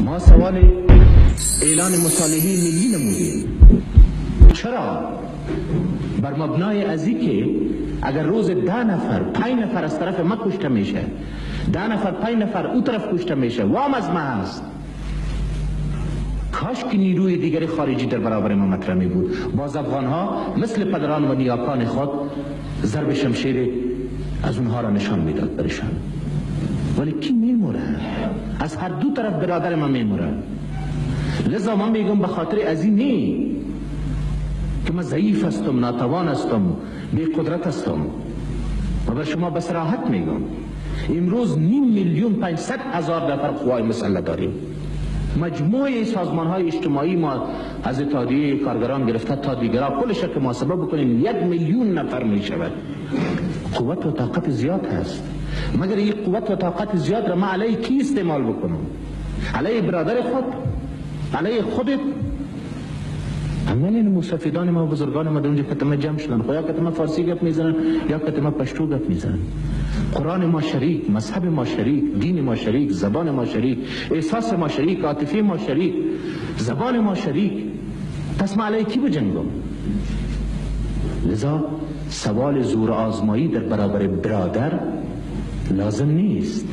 ما سوال اعلان مصالحه ملی نمودیم. چرا؟ بر مبنای ازی که اگر روز 10 نفر 5 نفر از طرف ما کشته میشه، 10 نفر 5 نفر او طرف کشته میشه، وام از ما هست. کاش که نیروی دیگری خارجی در برابر ما مطرح می بود. باز افغان ها مثل پدران و نیاکان خود ضرب شمشیر از اونها را نشان میداد برشان. ولی کی میموره؟ از هر دو طرف برادر ما میموره. لذا من میگم به خاطر از این نی که من ضعیف هستم، ناتوان هستم، بی قدرت هستم. و بر شما به صراحت میگم امروز 500,000 نفر قوای مسلح داریم. مجموعه سازمان های اجتماعی ما از اتحادیه کارگران گرفته تا دیگرها کلش که محاسبه بکنیم 1,000,000 نفر می شود. قوت و طاقت زیاد هست، مگر این قوت و طاقت زیاد را ما علیه کی استعمال بکنم؟ علیه برادر خود؟ علیه خودت؟ همین مسافدان ما و بزرگان ما در اونجا کتمه جمع شدن، یا کتمه فارسی گپ میزنن یا کتمه پشتو گپ میزنن. قرآن ما شریک، مذهب ما شریک، دین ما شریک، زبان ما شریک، احساس ما شریک، عاطفه ما شریک، زبان ما شریک. پس ما علیه کی بجنگم؟ لذا سوال زور آزمایی در برابر برادر لازم نیست.